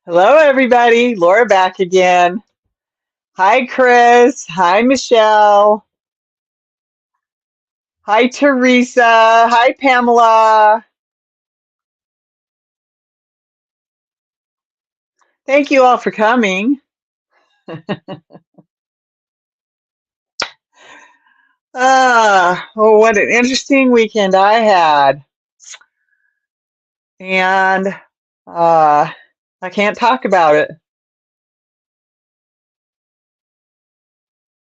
Hello, everybody. Laura back again. Hi, Chris. Hi, Michelle. Hi, Teresa. Hi, Pamela. Thank you all for coming. Oh, what an interesting weekend I had. And I can't talk about it.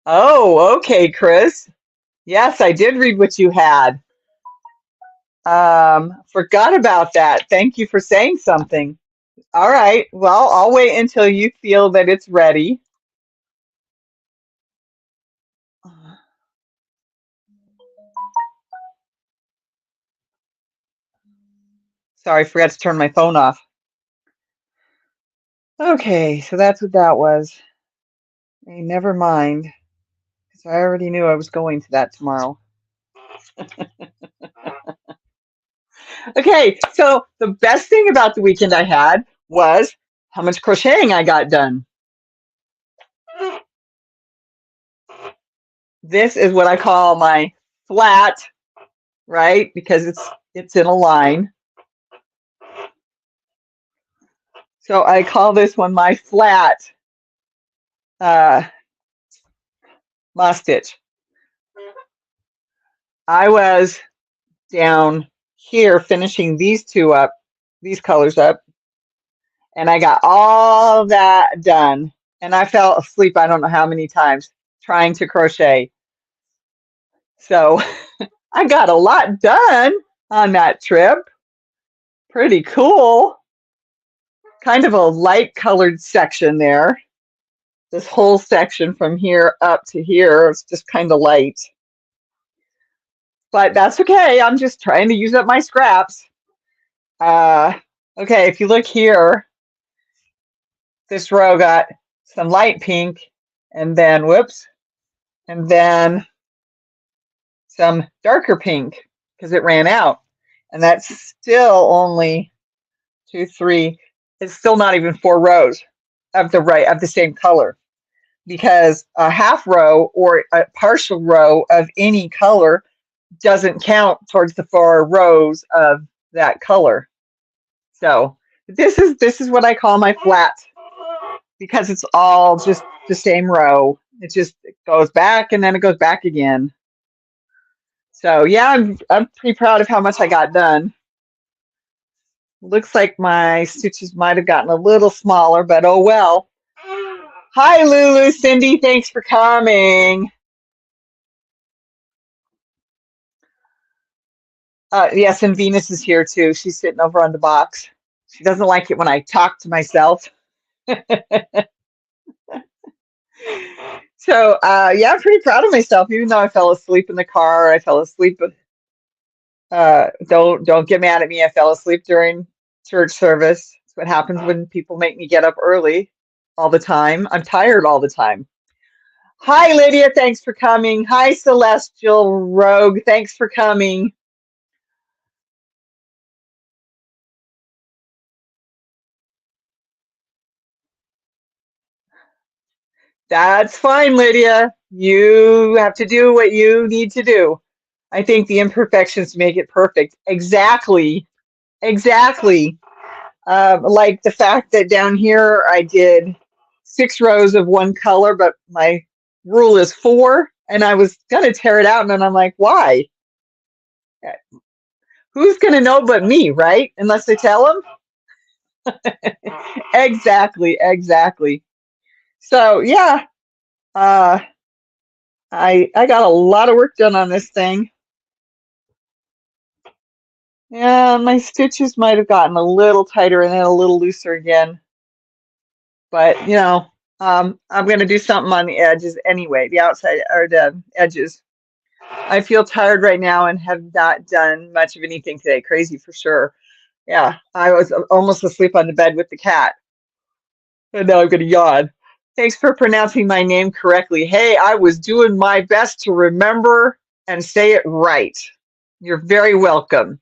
Oh, okay, Chris. Yes, I did read what you had. Forgot about that. Thank you for saying something. All right. Well, I'll wait until you feel that it's ready. Sorry, I forgot to turn my phone off. Okay, so that's what that was. Hey, never mind, because I already knew I was going to that tomorrow. Okay, so the best thing about the weekend I had was how much crocheting I got done. This is what I call my flat, right? Because it's in a line. So I call this one my flat uh, moss stitch. I was down here finishing these two up, these colors up, and I got all that done. And I fell asleep I don't know how many times trying to crochet. So I got a lot done on that trip. Pretty cool. Kind of a light colored section there. This whole section from here up to here is just kind of light. But that's okay. I'm just trying to use up my scraps. Uh, okay, if you look here, this row got some light pink and then, whoops, and then some darker pink because it ran out. And that's still only two, three, it's still not even four rows of the same color because a half row or a partial row of any color doesn't count towards the four rows of that color. So this is what I call my flat because it's all just the same row. It goes back and then it goes back again. So yeah, I'm pretty proud of how much I got done. Looks like my stitches might have gotten a little smaller, but oh well. Hi, Lulu, Cindy, thanks for coming. Yes, and Venus is here too. She's sitting over on the box. She doesn't like it when I talk to myself. So yeah, I'm pretty proud of myself. Even though I fell asleep in the car, I fell asleep. Don't get mad at me. I fell asleep during church service. It's what happens when people make me get up early all the time. I'm tired all the time. Hi, Lydia. Thanks for coming. Hi, Celestial Rogue. Thanks for coming. That's fine, Lydia. You have to do what you need to do. I think the imperfections make it perfect. Exactly. Exactly. Like the fact that down here I did 6 rows of one color, but my rule is 4, and I was gonna tear it out, and then I'm like, why? Who's gonna know but me, right? Unless they tell them. Exactly, exactly. So yeah, uh, I got a lot of work done on this thing. Yeah, my stitches might have gotten a little tighter and then a little looser again. But I'm gonna do something on the edges anyway, the outside or the edges. I feel tired right now and have not done much of anything today. Crazy for sure. Yeah, I was almost asleep on the bed with the cat, and now I'm gonna yawn. Thanks for pronouncing my name correctly. Hey, I was doing my best to remember and say it right. You're very welcome.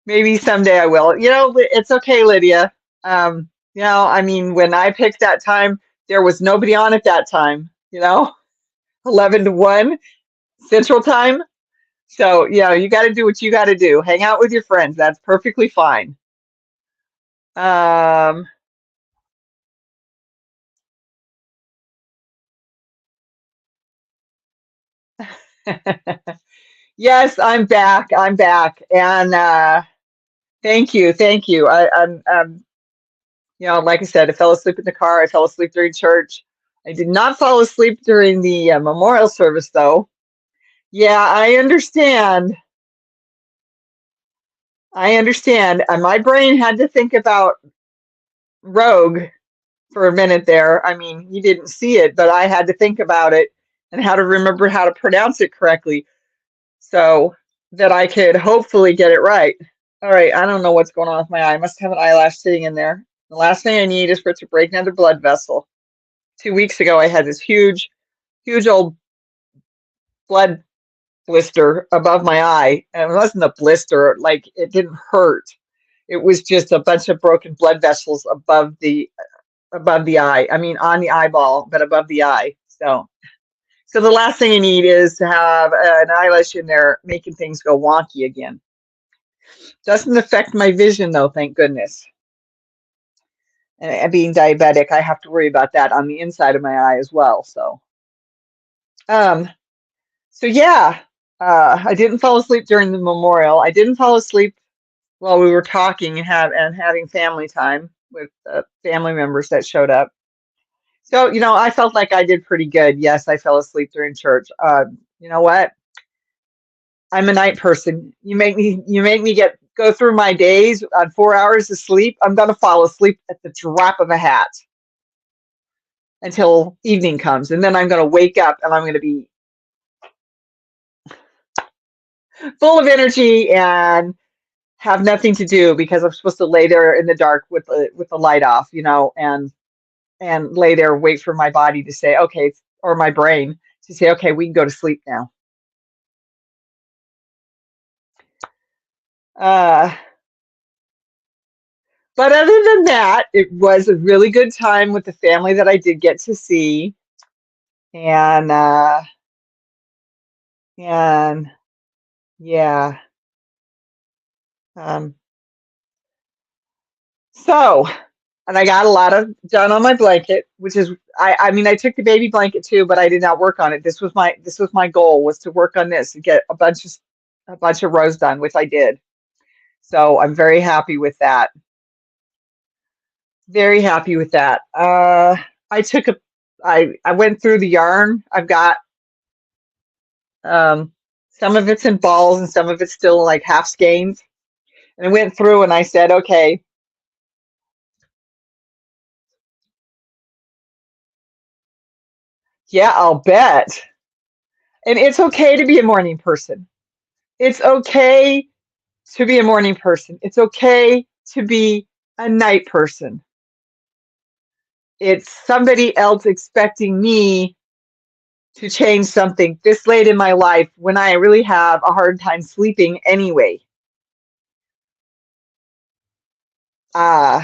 Maybe someday I will. It's okay, Lydia. I mean, when I picked that time, there was nobody on at that time, 11 to 1 Central Time. So, you got to do what you got to do. Hang out with your friends. That's perfectly fine. Um, yes, I'm back. I'm back. And thank you. Thank you. Like I said, I fell asleep in the car. I fell asleep during church. I did not fall asleep during the memorial service, though. Yeah, I understand. I understand. My brain had to think about Rogue for a minute there. I mean, you didn't see it, but I had to think about it and how to remember how to pronounce it correctly so that I could hopefully get it right. All right, I don't know what's going on with my eye. I must have an eyelash sitting in there. The last thing I need is for it to break another blood vessel. 2 weeks ago, I had this huge, huge old blood blister above my eye. And it wasn't a blister, like it didn't hurt. It was just a bunch of broken blood vessels above the eye. I mean, on the eyeball, but above the eye. So the last thing you need is to have an eyelash in there making things go wonky again. Doesn't affect my vision though, thank goodness. And being diabetic, I have to worry about that on the inside of my eye as well. Um, so yeah, I didn't fall asleep during the memorial. I didn't fall asleep while we were talking and having family time with family members that showed up. So, I felt like I did pretty good. Yes, I fell asleep during church. You know what? I'm a night person. You make me go through my days on 4 hours of sleep. I'm gonna fall asleep at the drop of a hat until evening comes, and then I'm gonna wake up and I'm gonna be full of energy and have nothing to do because I'm supposed to lay there in the dark with the light off, and lay there, wait for my body to say, okay, or my brain to say, okay, we can go to sleep now. Uh, but other than that, it was a really good time with the family that I did get to see. And and yeah. Um, so and I got a lot of done on my blanket, which is I mean I took the baby blanket too, but I did not work on it. This was my goal was to work on this and get a bunch of rows done, which I did. So I'm very happy with that. Very happy with that. I took a I went through the yarn. I've got um some of it's in balls and some of it's still like half skeins. And I went through and I said, okay, yeah, I'll bet. And it's okay to be a morning person. It's okay to be a morning person. It's okay to be a night person. It's somebody else expecting me to change something this late in my life when I really have a hard time sleeping anyway. Uh,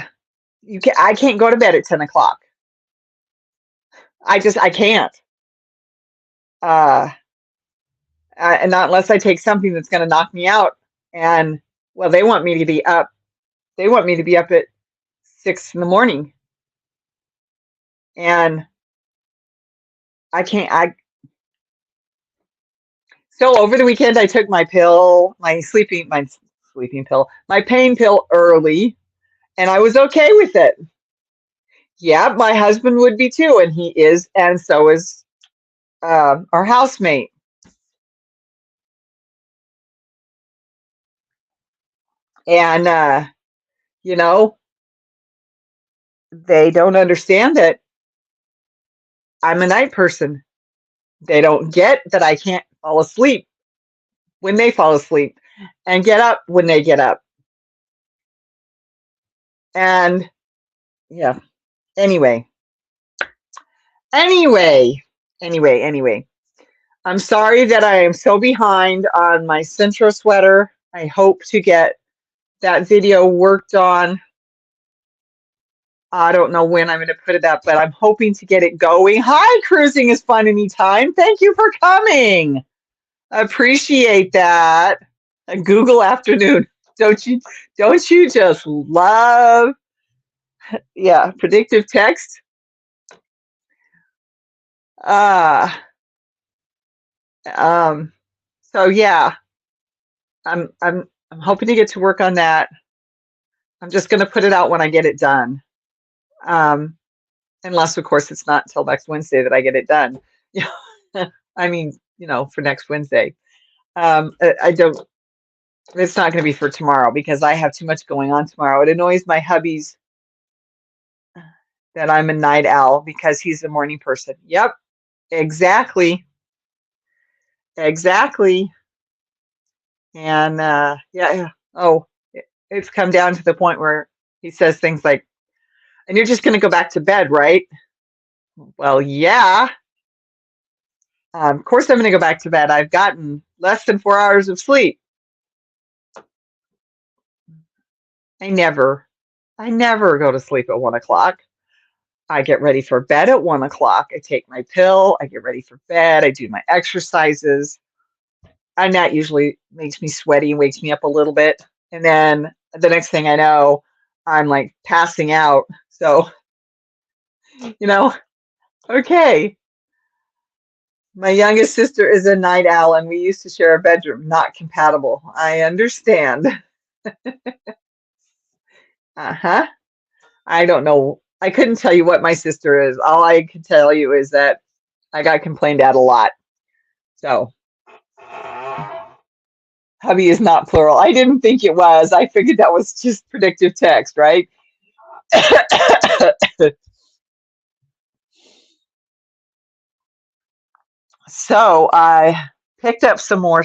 I can't go to bed at 10 o'clock. I can't. Uh, and not unless I take something that's going to knock me out. And well, they want me to be up. They want me to be up at 6 in the morning, and I can't. So over the weekend, I took my sleeping pill, my pain pill early, and I was okay with it. Yeah, my husband would be too, and he is, and so is our housemate. And you know, they don't understand that I'm a night person. They don't get that I can't fall asleep when they fall asleep and get up when they get up. And yeah, anyway, anyway, anyway. I'm sorry that I am so behind on my Centro sweater. I hope to get that video worked on. I don't know when I'm going to put it up, but I'm hoping to get it going. Hi, cruising is fun anytime. Thank you for coming. Appreciate that. A Google afternoon. Don't you just love, yeah, predictive text? Uh um so yeah, I'm hoping to get to work on that. I'm just going to put it out when I get it done. Um unless of course it's not until next Wednesday that I get it done. Yeah. I mean, for next Wednesday. I don't, it's not going to be for tomorrow because I have too much going on tomorrow. It annoys my hubbies that I'm a night owl because he's a morning person. Yep, exactly. Exactly. And yeah. Oh, it's come down to the point where he says things like, and you're just going to go back to bed, right? Well, yeah. Of course I'm going to go back to bed. I've gotten less than 4 hours of sleep. I never, I never go to sleep at 1 o'clock. I get ready for bed at 1 o'clock. I take my pill. I get ready for bed. I do my exercises. And that usually makes me sweaty and wakes me up a little bit. And then the next thing I know, I'm like passing out. So, you know, okay. My youngest sister is a night owl and we used to share a bedroom. Not compatible. I understand. Uh-huh. I don't know. I couldn't tell you what my sister is. All I could tell you is that I got complained at a lot. So, hubby is not plural. I didn't think it was. I figured that was just predictive text, right? So I picked up some more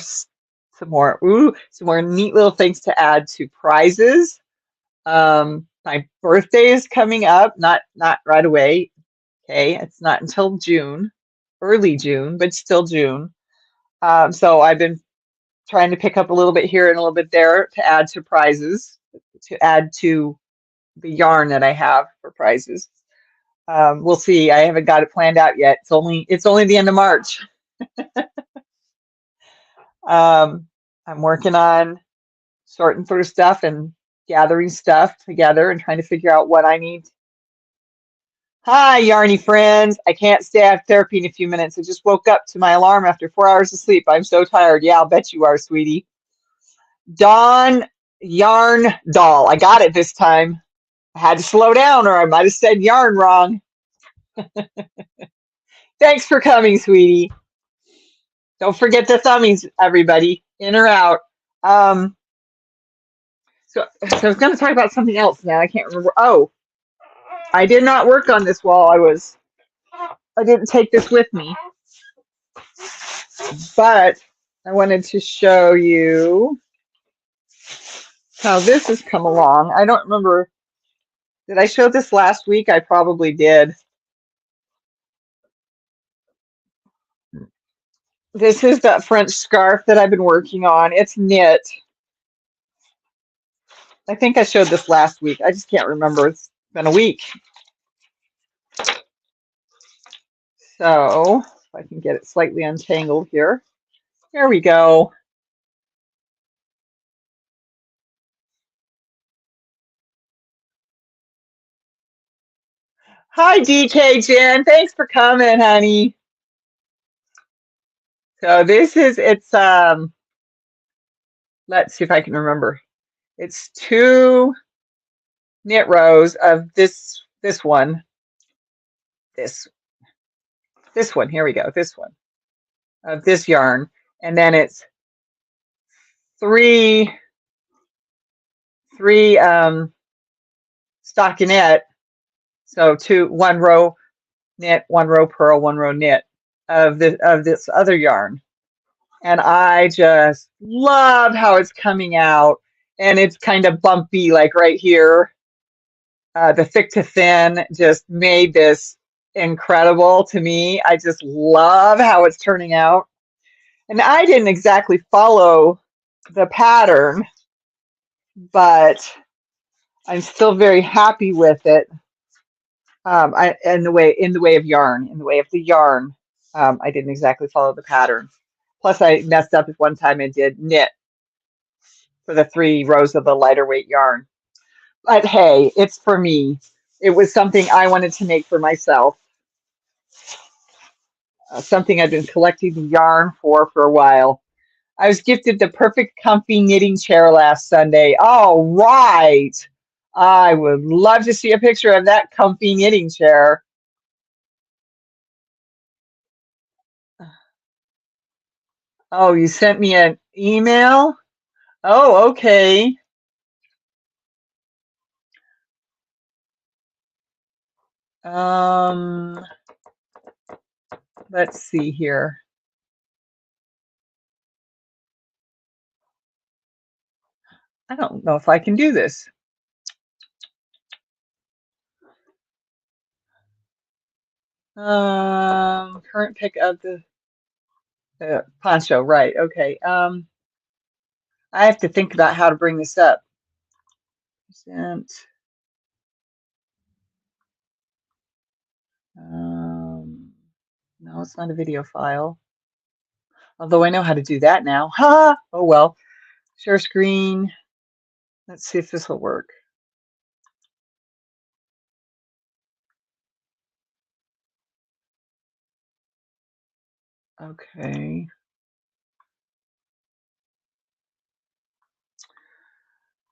neat little things to add to prizes. My birthday is coming up, not right away. Okay, it's not until June, early June, but still June. So I've been trying to pick up a little bit here and a little bit there to add to prizes, to add to the yarn that I have for prizes. We'll see. I haven't got it planned out yet. It's only the end of March. I'm working on sorting through stuff and gathering stuff together and trying to figure out what I need. Hi, Yarny friends. I can't stay after therapy in a few minutes. I just woke up to my alarm after 4 hours of sleep. I'm so tired. Yeah, I'll bet you are, sweetie. Dawn Yarn Doll. I got it this time. I had to slow down or I might have said yarn wrong. Thanks for coming, sweetie. Don't forget the thummies, everybody, in or out. Um, so I was going to talk about something else now. I can't remember. Oh, I did not work on this while I didn't take this with me, but I wanted to show you how this has come along. I don't remember. Did I show this last week? I probably did. This is that French scarf that I've been working on. It's knit. I think I showed this last week. I just can't remember. It's been a week. So if I can get it slightly untangled here. There we go. Hi, DK Jen. Thanks for coming, honey. So let's see if I can remember. It's 2 knit rows of this one. This one. Here we go. This one of this yarn. And then it's three stockinette. So 1 row knit, 1 row purl, 1 row knit of this other yarn. And I just love how it's coming out. And it's kind of bumpy, like right here. The thick to thin just made this incredible to me. I just love how it's turning out. And I didn't exactly follow the pattern. but I'm still very happy with it. In the way of yarn, in the way of the yarn, I didn't exactly follow the pattern. Plus, I messed up one time and did knit for the 3 rows of the lighter weight yarn. But hey, it's for me. It was something I wanted to make for myself, something I've been collecting the yarn for a while. I was gifted the perfect comfy knitting chair last Sunday. All right. I would love to see a picture of that comfy knitting chair. Oh, you sent me an email? Oh, okay. Um, let's see here. I don't know if I can do this. Current pick of the poncho, right? Okay. I have to think about how to bring this up. Sent. No, it's not a video file. Although I know how to do that now. Ha! Oh well. Share screen. Let's see if this will work. Okay.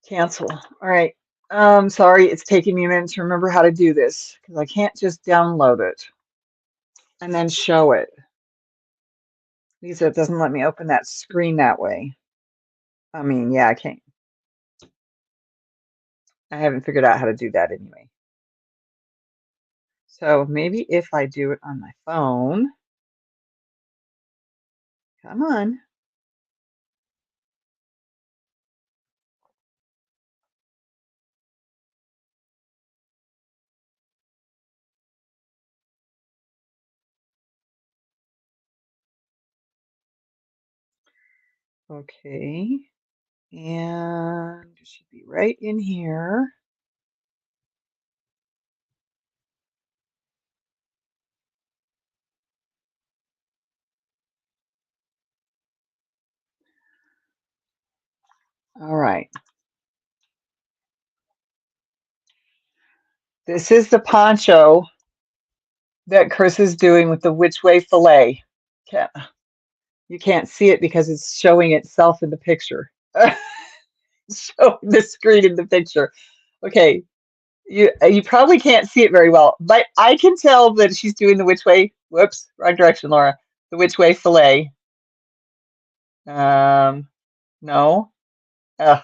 Cancel. All right. Sorry, it's taking me a minute to remember how to do this because I can't just download it and then show it. Lisa, it doesn't let me open that screen that way. I mean, yeah, I can't. I haven't figured out how to do that anyway. So maybe if I do it on my phone. Come on. Okay. And it should be right in here. All right. This is the poncho that Chris is doing with the Which Way fillet. You can't see it because it's showing itself in the picture. Showing the screen in the picture. Okay, you probably can't see it very well, but I can tell that she's doing the Which Way. Whoops, wrong direction, Laura. The Which Way fillet. No. Ugh.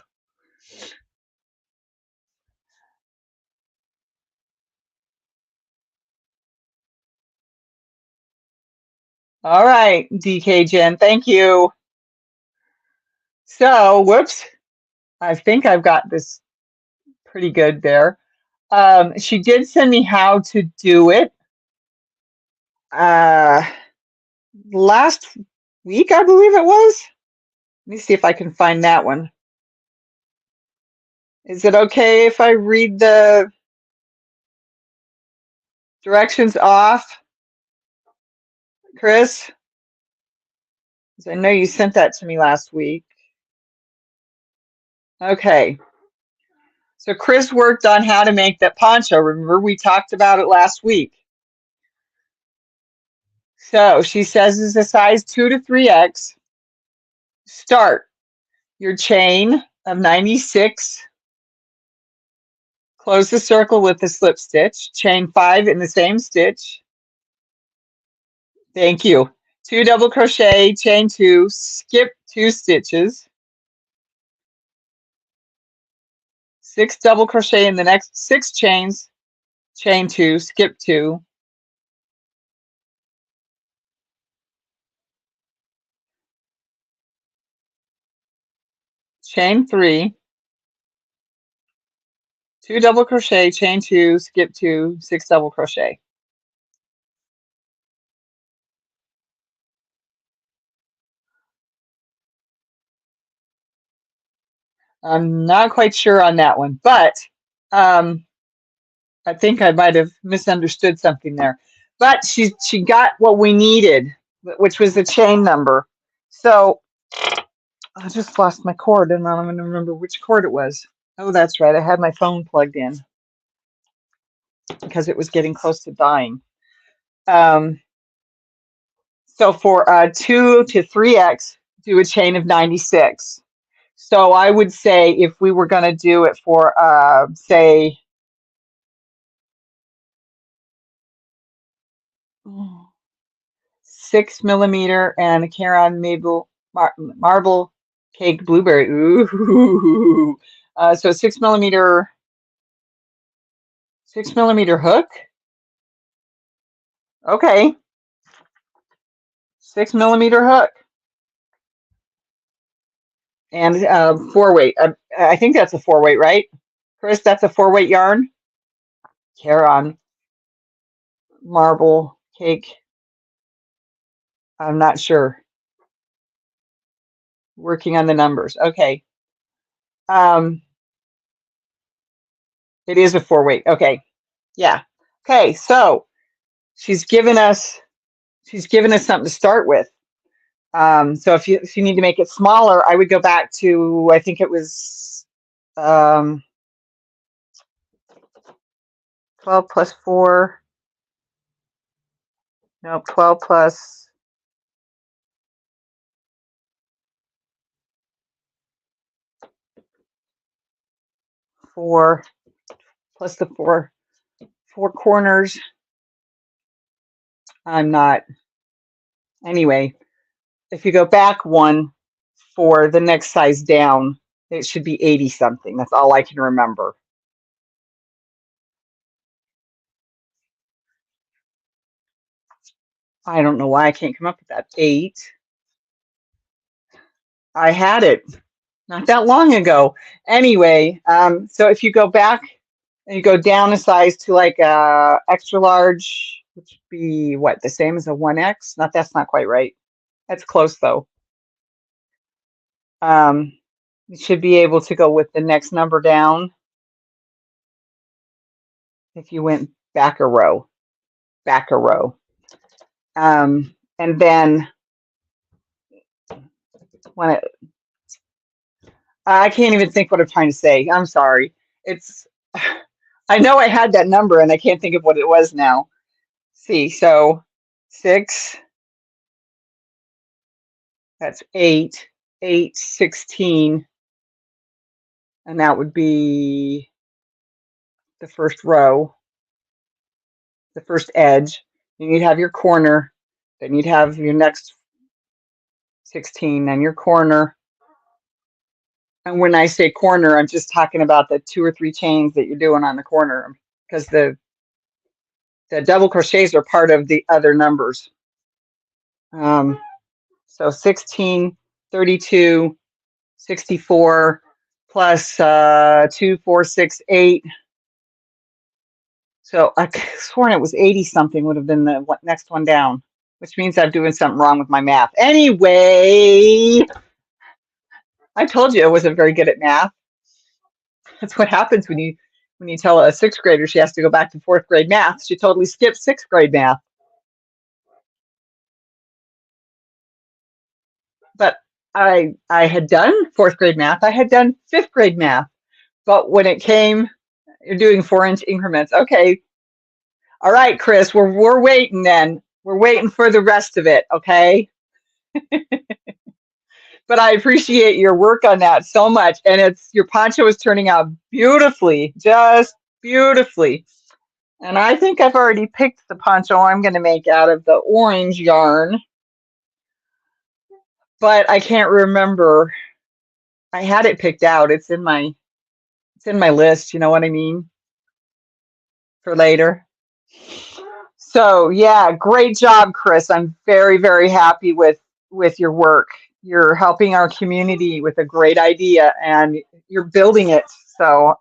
All right, DK Jen, thank you. So, whoops, I think I've got this pretty good there. She did send me how to do it uh, last week, I believe it was. Let me see if I can find that one. Is it okay if I read the directions off, Chris? 'Cause I know you sent that to me last week. Okay. So Chris worked on how to make that poncho. Remember, we talked about it last week. So she says it's a size 2 to 3X. Start your chain of 96. Close the circle with the slip stitch. Chain 5 in the same stitch. Thank you. 2 double crochet, chain 2, skip 2 stitches. 6 double crochet in the next 6 chains, chain 2, skip 2. Chain 3, 2 double crochet, chain 2, skip 2, 6 double crochet. I'm not quite sure on that one, but um, I think I might have misunderstood something there. But she got what we needed, which was the chain number. So I just lost my cord, and I'm going to remember which cord it was. Oh, that's right. I had my phone plugged in because it was getting close to dying. Um, so for 2 to 3x, do a chain of 96. So I would say if we were going to do it for, say, 6 millimeter and a Caron marble cake blueberry. Ooh. So 6 millimeter hook. Okay. 6 millimeter hook. And 4-weight. I think that's a 4-weight, right? Chris, that's a 4-weight yarn. Caron marble cake. I'm not sure. Working on the numbers. Okay. It is a 4-weight. Okay. Yeah. Okay. So she's given us something to start with. So if you need to make it smaller, I would go back to, I think it was 12 plus 4. No, 12 plus 4 plus the four corners. I'm not. Anyway, if you go back one for the next size down, it should be 80 something. That's all I can remember. I don't know why I can't come up with that. 8. I had it not that long ago. Anyway, so if you go back and you go down a size to like extra large, which would be what, the same as a 1X? That's not quite right. That's close though. You should be able to go with the next number down if you went back a row. And then when I can't even think what I'm trying to say. I'm sorry. It's I know I had that number and I can't think of what it was now. See, so 6, that's 8, 8, 16, and that would be the first row, the first edge. Then you'd have your corner, then you'd have your next 16, then your corner. And when I say corner, I'm just talking about the 2 or 3 chains that you're doing on the corner, because the double crochets are part of the other numbers. So 16, 32, 64 plus 2, 4, 6, 8. So I sworn it was 80 something would have been the next one down, which means I'm doing something wrong with my math. Anyway, I told you I wasn't very good at math. That's what happens when you tell a 6th grader she has to go back to 4th grade math. She totally skipped 6th grade math. But I had done 4th grade math. I had done 5th grade math. But when it came, you're doing 4-inch increments. Okay. All right, Chris, we're waiting then. We're waiting for the rest of it, okay? But I appreciate your work on that so much. And your poncho is turning out beautifully, just beautifully. And I think I've already picked the poncho I'm going to make out of the orange yarn. But I can't remember. I had it picked out. It's in my list, you know what I mean? For later. So yeah, great job, Chris. I'm very, very happy with your work. You're helping our community with a great idea and you're building it. So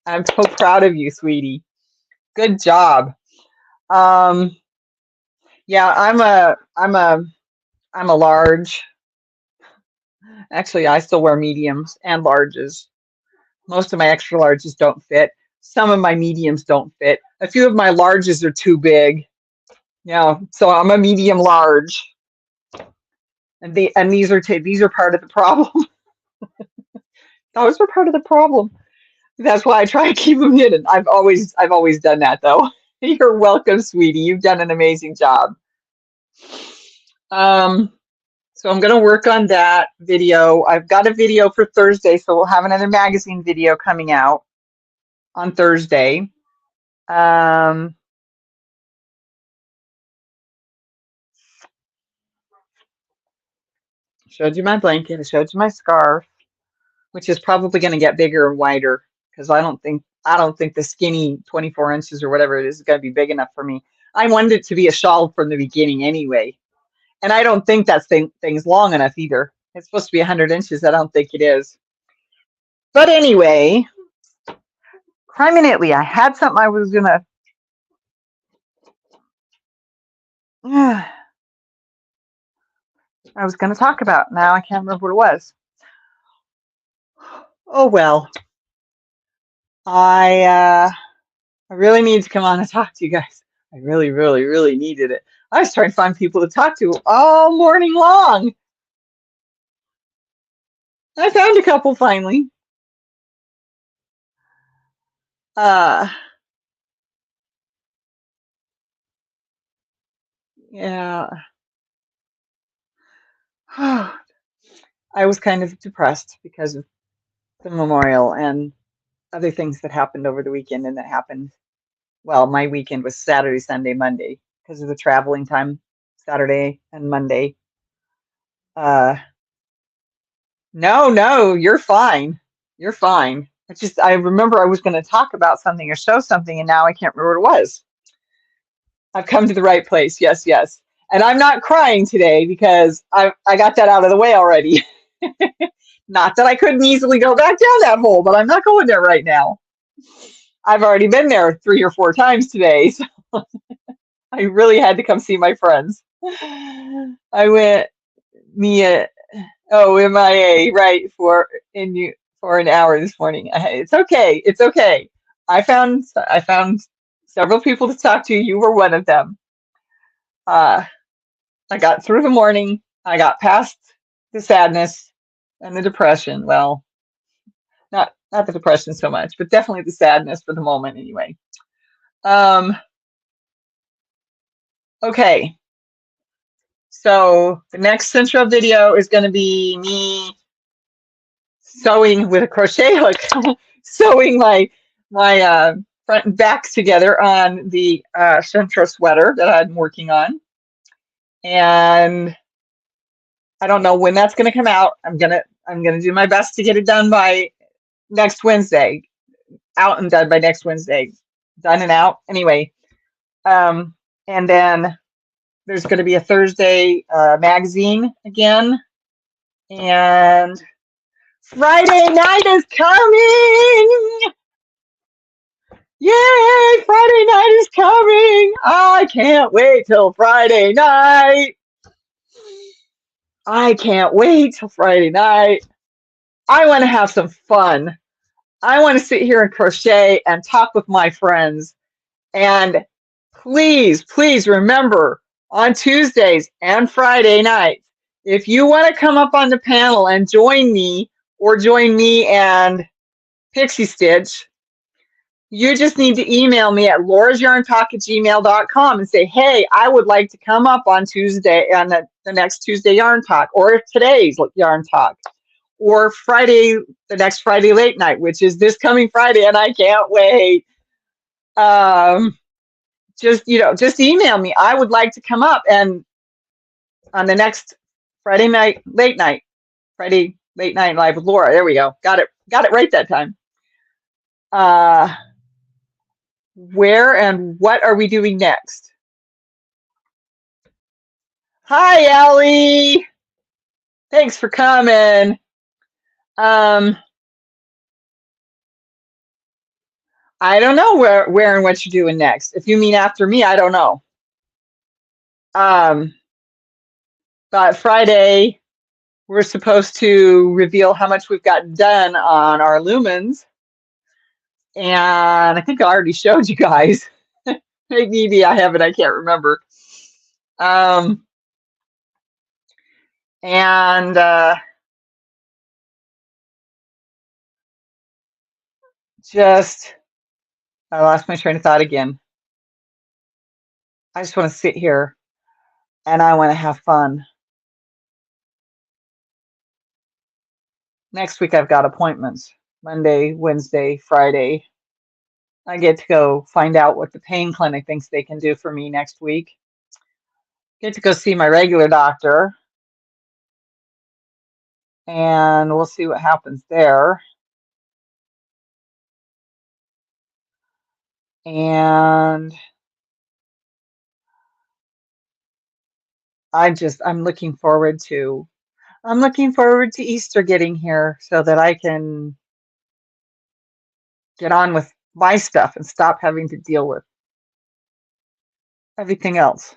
I'm so proud of you, sweetie. Good job. Yeah, I'm a large. Actually, I still wear mediums and larges. Most of my extra larges don't fit. Some of my mediums don't fit. A few of my larges are too big. Yeah, so I'm a medium large. And these are part of the problem. Those are part of the problem. That's why I try to keep them hidden. I've always done that though. You're welcome, sweetie. You've done an amazing job. So I'm going to work on that video. I've got a video for Thursday, so we'll have another magazine video coming out on Thursday. Showed you my blanket. I showed you my scarf, which is probably going to get bigger and wider because I don't think the skinny 24 inches or whatever it is going to be big enough for me. I wanted it to be a shawl from the beginning anyway. And I don't think that thing's long enough either. It's supposed to be 100 inches. I don't think it is. But anyway, crime in Italy. I had something I was going to... talk about. Now I can't remember what it was. Oh, well. I really need to come on and talk to you guys. I really, really, really needed it. I was trying to find people to talk to all morning long. I found a couple finally. Yeah. I was kind of depressed because of the memorial and other things that happened over the weekend and that happened. Well, my weekend was Saturday, Sunday, Monday because of the traveling time, Saturday and Monday. No, you're fine. You're fine. I remember I was going to talk about something or show something, and now I can't remember what it was. I've come to the right place. Yes, yes. And I'm not crying today because I got that out of the way already. Not that I couldn't easily go back down that hole, but I'm not going there right now. I've already been there 3 or 4 times today, so I really had to come see my friends. I went MIA, right, for an hour this morning. It's okay. It's okay. I found several people to talk to. You were one of them. I got through the morning. I got past the sadness and the depression. Well, not the depression so much, but definitely the sadness for the moment anyway. Okay. So the next Centro video is going to be me sewing with a crochet hook, sewing my front and backs together on the Centro sweater that I'm working on. And I don't know when that's going to come out. I'm gonna do my best to get it done by next Wednesday. Out and done by next Wednesday. Done and out. Anyway. And then there's going to be a Thursday magazine again. And Friday night is coming. Yay! Friday night is coming. I can't wait till Friday night. I can't wait till Friday night. I want to have some fun. I want to sit here and crochet and talk with my friends. And please, please remember on Tuesdays and Friday nights, if you want to come up on the panel and join me and Pixie Stitch, you just need to email me at laurasyarntalk@gmail.com and say, hey, I would like to come up on Tuesday, on the next Tuesday Yarn Talk, or today's Yarn Talk, or Friday, the next Friday late night, which is this coming Friday, and I can't wait. Just email me. I would like to come up and on the next Friday late night live with Laura. There we go. Got it right that time. Where and what are we doing next? Hi, Ellie. Thanks for coming. I don't know where and what you're doing next. If you mean after me, I don't know. But Friday, we're supposed to reveal how much we've gotten done on our lumens. And I think I already showed you guys. Maybe I haven't, I can't remember. Um, and just, I lost my train of thought again. I just want to sit here and I want to have fun. Next week I've got appointments Monday, Wednesday, Friday. I get to go find out what the pain clinic thinks they can do for me next week. Get to go see my regular doctor and we'll see what happens there. And I'm looking forward to Easter getting here so that I can get on with my stuff and stop having to deal with everything else.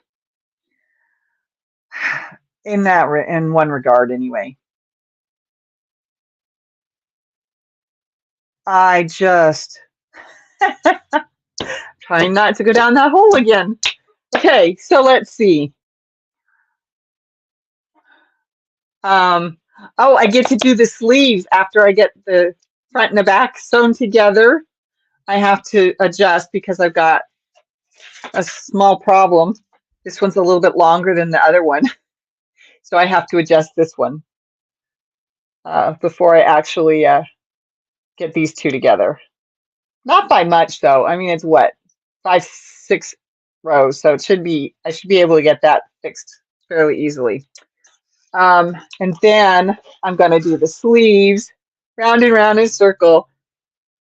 In one regard anyway. I just trying not to go down that hole again. Okay, so let's see. Oh, I get to do the sleeves after I get the front and the back sewn together. I have to adjust because I've got a small problem. This one's a little bit longer than the other one, so I have to adjust this one before I actually get these two together. Not by much though. I mean, it's what, 5, 6 rows, so I should be able to get that fixed fairly easily. And then I'm going to do the sleeves round and round in a circle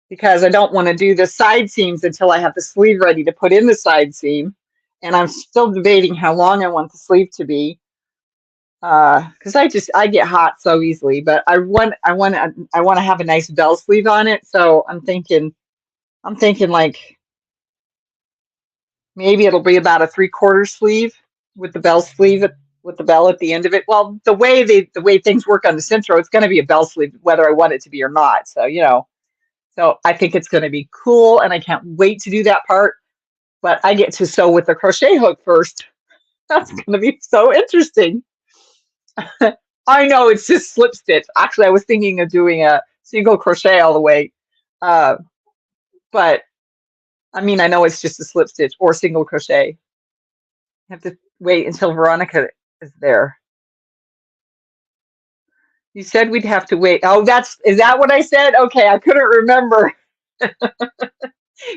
because I don't want to do the side seams until I have the sleeve ready to put in the side seam. And I'm still debating how long I want the sleeve to be because I get hot so easily. But I want to have a nice bell sleeve on it. So I'm thinking like maybe it'll be about a 3/4 sleeve with the bell sleeve with the bell at the end of it. Well, the way things work on the Centro, it's going to be a bell sleeve whether I want it to be or not. So so I think it's going to be cool, and I can't wait to do that part. But I get to sew with the crochet hook first. That's going to be so interesting. I know it's just slip stitch. Actually, I was thinking of doing a single crochet all the way, uh, but I mean, I know it's just a slip stitch or single crochet. I have to wait until Veronica is there. You said we'd have to wait. Oh, is that what I said? Okay, I couldn't remember.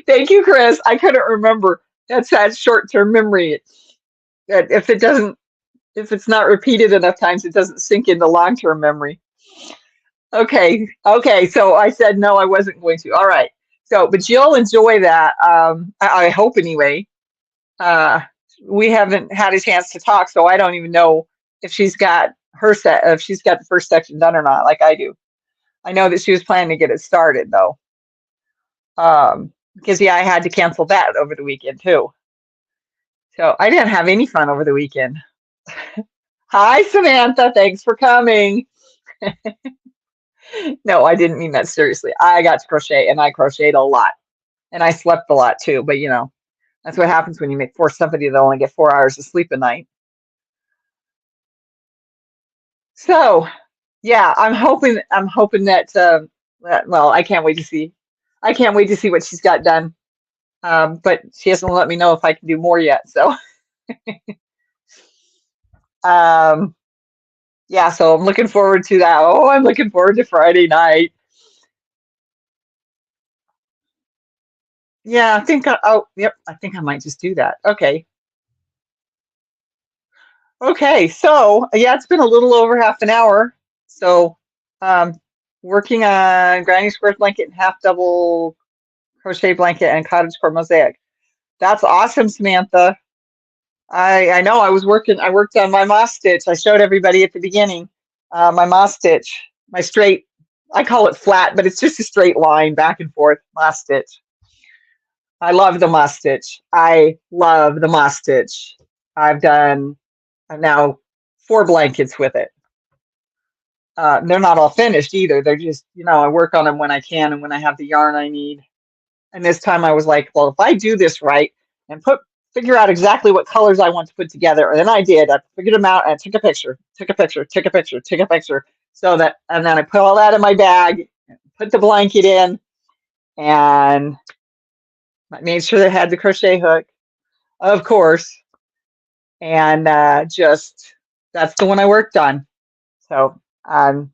Thank you, Chris. I couldn't remember. That's that short-term memory. That if it's not repeated enough times, it doesn't sink into long-term memory. Okay. So I said no, I wasn't going to. All right. So, but you'll enjoy that. I hope anyway. Uh, we haven't had a chance to talk, so I don't even know if if she's got the first section done or not, like I do. I know that she was planning to get it started though. Because yeah, I had to cancel that over the weekend too. So I didn't have any fun over the weekend. Hi, Samantha. Thanks for coming. No, I didn't mean that seriously. I got to crochet and I crocheted a lot. And I slept a lot too. But that's what happens when you force somebody to only get 4 hours of sleep a night. So yeah, I'm hoping well, I can't wait to see what she's got done. But she hasn't let me know if I can do more yet. So um yeah, so I'm looking forward to that. Oh, I'm looking forward to Friday night. Yeah, yep, I think I might just do that. Okay. Okay, so yeah, it's been a little over half an hour. So um working on granny square blanket and half double crochet blanket and cottage core mosaic. That's awesome, Samantha. I know I worked on my moss stitch. I showed everybody at the beginning. My moss stitch, my straight, I call it flat, but it's just a straight line back and forth moss stitch. I love the moss stitch. I love the moss stitch. I've done now 4 blankets with it. They're not all finished either. They're just, I work on them when I can and when I have the yarn I need. And this time I was like, well, if I do this right and figure out exactly what colors I want to put together, and then I did. I figured them out and I took a picture, took a picture, took a picture, took a picture, so that, and then I put all that in my bag, put the blanket in, and I made sure they had the crochet hook, of course, and just that's the one I worked on. So I'm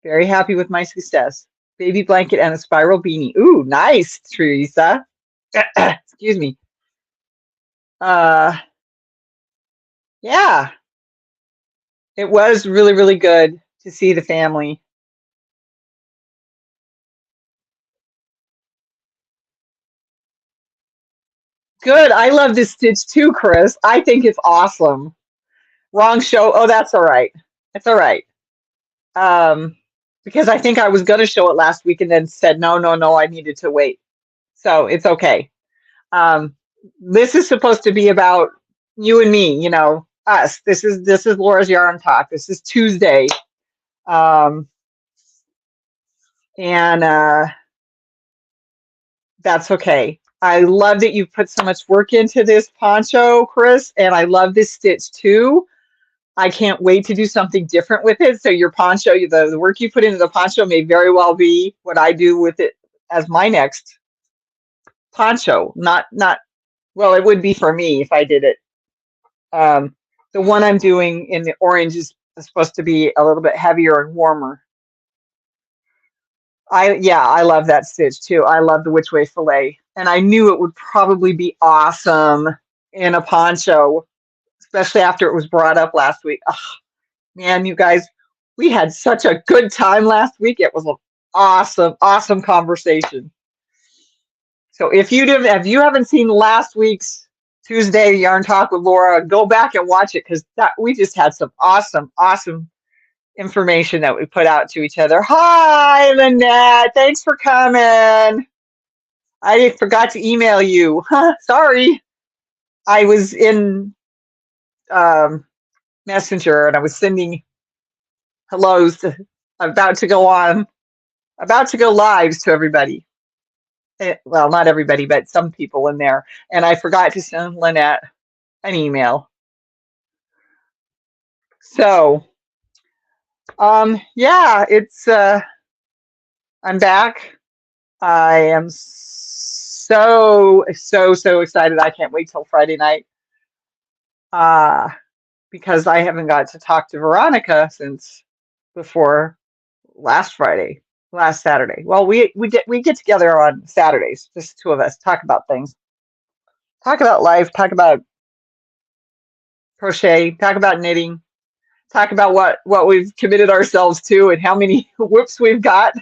very happy with my success. Baby blanket and a spiral beanie. Ooh, nice, Teresa. Excuse me. Uh, yeah, it was really, really good to see the family. Good. I love this stitch too, Chris. I think it's awesome. Wrong show. Oh, that's all right. It's all right. Um, because I think I was going to show it last week and then said, no, no, no, I needed to wait. So it's okay. Um, this is supposed to be about you and me, us. This is Laura's Yarn Talk. This is Tuesday. Um, and that's okay. I love that you put so much work into this poncho, Chris, and I love this stitch too. I can't wait to do something different with it. So your poncho, the work you put into the poncho may very well be what I do with it as my next poncho. Not well, it would be for me if I did it. Um, the one I'm doing in the orange is supposed to be a little bit heavier and warmer. I love that stitch too. I love the Which Way Filet, and I knew it would probably be awesome in a poncho, especially after it was brought up last week. Ugh, man, you guys, we had such a good time last week. It was an awesome, awesome conversation. So if you haven't seen last week's Tuesday Yarn Talk with Laura, go back and watch it because we just had some awesome, awesome information that we put out to each other. Hi, Lynette. Thanks for coming. I forgot to email you. Sorry. I was in Messenger and I was sending hellos about to go on, about to go lives to everybody. Well, not everybody, but some people in there. And I forgot to send Lynette an email. So, yeah, it's I'm back. I am so so excited. I can't wait till Friday night. Uh, because I haven't got to talk to Veronica since before last Friday, last Saturday. Well, we get together on Saturdays, just the two of us, talk about things, talk about life, talk about crochet, talk about knitting, talk about what we've committed ourselves to and how many whoops we've got.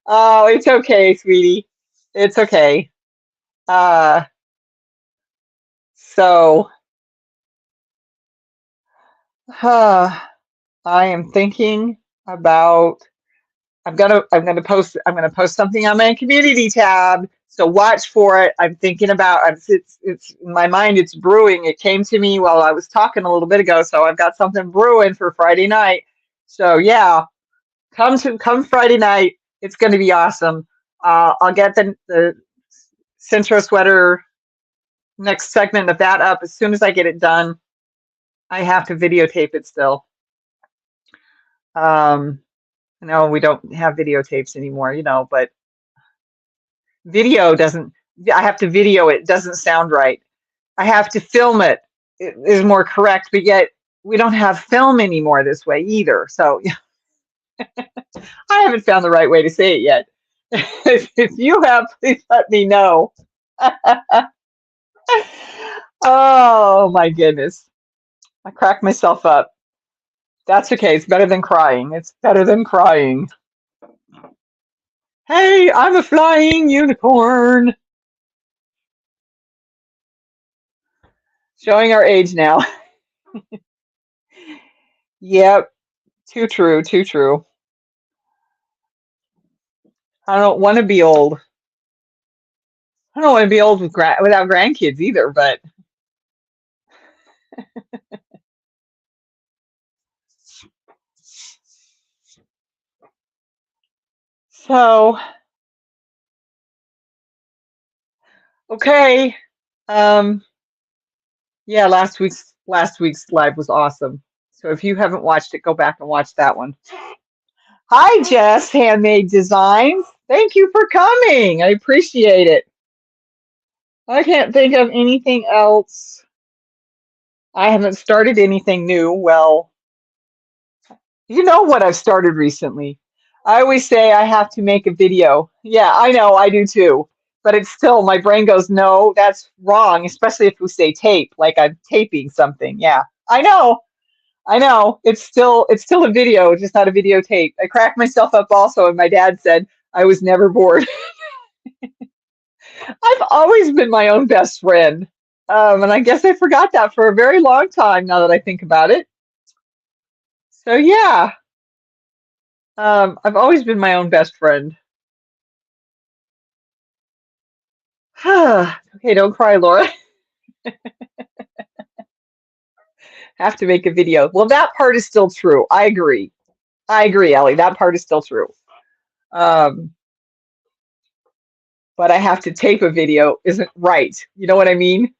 Oh, it's okay, sweetie. It's okay. Uh, so I am thinking about I'm gonna post something on my community tab. So watch for it. I'm thinking about it's in my mind, it's brewing. It came to me while I was talking a little bit ago. So I've got something brewing for Friday night. So yeah, come Friday night. It's gonna be awesome. I'll get the Centro sweater next segment of that up as soon as I get it done. I have to videotape it still. Um, no, we don't have videotapes anymore, but video doesn't, I have to video it, doesn't sound right. I have to film it, it is more correct, but yet we don't have film anymore this way either. So I haven't found the right way to say it yet. If you have, please let me know. Oh my goodness. I cracked myself up. That's okay. It's better than crying. It's better than crying. Hey, I'm a flying unicorn. Showing our age now. Yep. Too true. Too true. I don't want to be old. I don't want to be old without grandkids either, but So, okay. Um, yeah, last week's live was awesome. So if you haven't watched it, go back and watch that one. Hi, Jess, Handmade Designs. Thank you for coming. I appreciate it. I can't think of anything else. I haven't started anything new. Well, you know what I've started recently? I always say I have to make a video. Yeah, I know, I do too. But it's still, my brain goes, no, that's wrong, especially if we say tape, like I'm taping something. Yeah, I know, I know. It's still a video, just not a videotape. I cracked myself up also, and my dad said I was never bored. I've always been my own best friend. And I guess I forgot that for a very long time now that I think about it. So yeah, I've always been my own best friend. Okay, don't cry, Laura. Have to make a video. Well, that part is still true. I agree. I agree, Ellie. That part is still true. Um, but I have to tape a video isn't right. You know what I mean?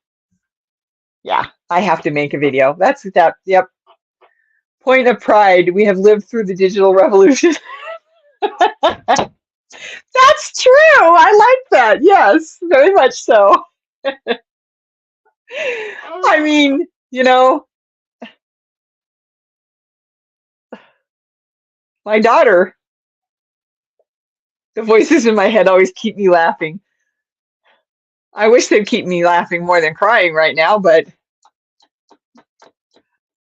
Yeah, I have to make a video. That's that. Yep. Point of pride. We have lived through the digital revolution. That's true. I like that. Yes, very much so. I mean, my daughter, the voices in my head always keep me laughing. I wish they'd keep me laughing more than crying right now, but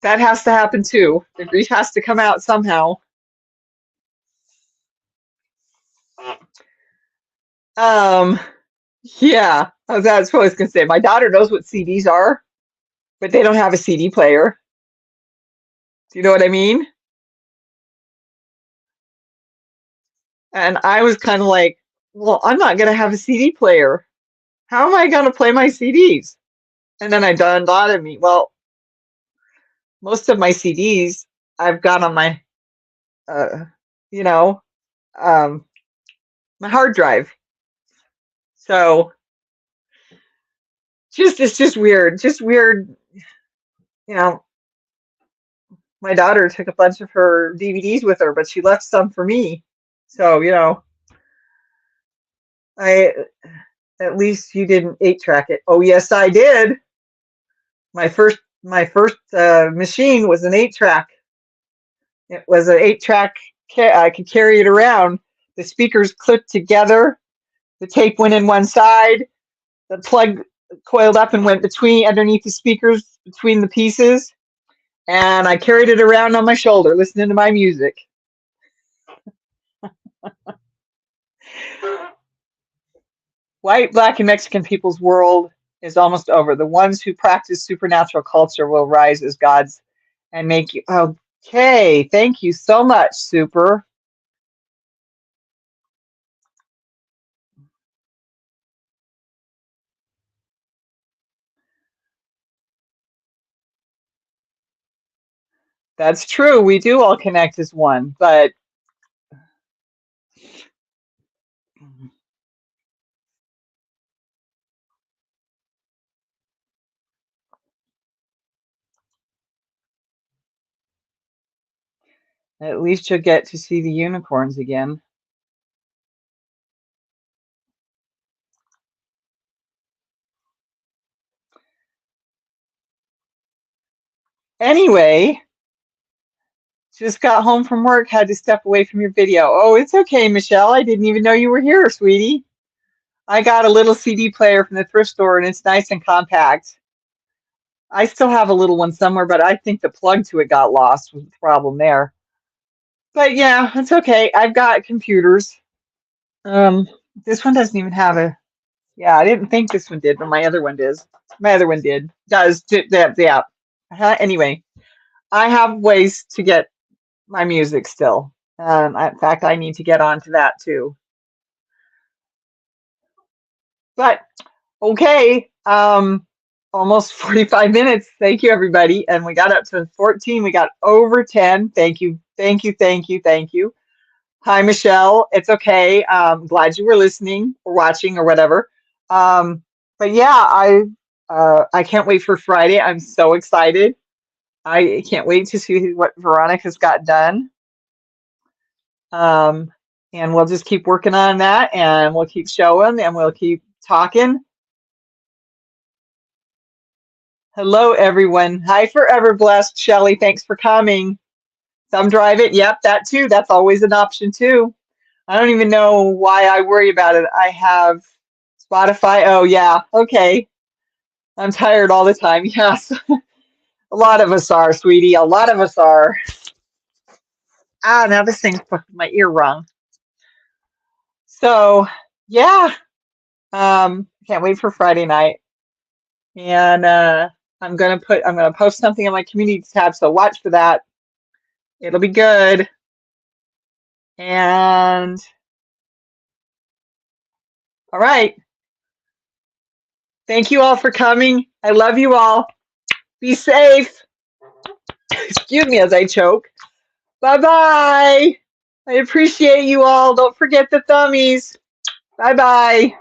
that has to happen too. The grief has to come out somehow. Um, yeah, that's what I was gonna say. My daughter knows what CDs are, but they don't have a CD player. Do you know what I mean? And I was kind of like, well, I'm not gonna have a CD player. How am I gonna play my CDs? And then I dawned on me, well, most of my CDs I've got on my, uh, you know, um, my hard drive. So just it's just weird, just weird. You know, my daughter took a bunch of her DVDs with her, but she left some for me. So I at least you didn't 8 track it. Oh yes, I did. My first machine was an 8 track. It was an 8 track. I could carry it around. The speakers clipped together. The tape went in one side. The plug coiled up and went underneath the speakers between the pieces. And I carried it around on my shoulder, listening to my music. White, black, and Mexican people's world is almost over. The ones who practice supernatural culture will rise as gods and make you. Okay, thank you so much, Super. That's true. We do all connect as one, but at least you'll get to see the unicorns again. Anyway, just got home from work, had to step away from your video. Oh, it's okay, Michelle. I didn't even know you were here, sweetie. I got a little CD player from the thrift store and it's nice and compact. I still have a little one somewhere, but I think the plug to it got lost was the problem there. But yeah, it's okay. I've got computers. Um, this one doesn't even have a. Yeah, I didn't think this one did, but my other one does. My other one did. Does. Yeah. Anyway, I have ways to get my music still. In fact, I need to get onto that too. But okay. Almost 45 minutes. Thank you, everybody. And we got up to 14. We got over 10. Thank you. Thank you. Thank you. Thank you. Hi, Michelle. It's okay. Glad you were listening or watching or whatever. But yeah, I can't wait for Friday. I'm so excited. I can't wait to see what Veronica's got done. Um, and we'll just keep working on that, and we'll keep showing, and we'll keep talking. Hello, everyone. Hi, Forever Blessed. Shelley, thanks for coming. Some drive it. Yep, that too. That's always an option too. I don't even know why I worry about it. I have Spotify. Oh, yeah. Okay. I'm tired all the time. Yes. A lot of us are, sweetie. A lot of us are. Ah, now this thing's fucking my ear wrong. So, yeah. Can't wait for Friday night. And I'm gonna post something on my community tab, so watch for that. It'll be good. And all right. Thank you all for coming. I love you all. Be safe. Excuse me as I choke. Bye-bye. I appreciate you all. Don't forget the thummies. Bye-bye.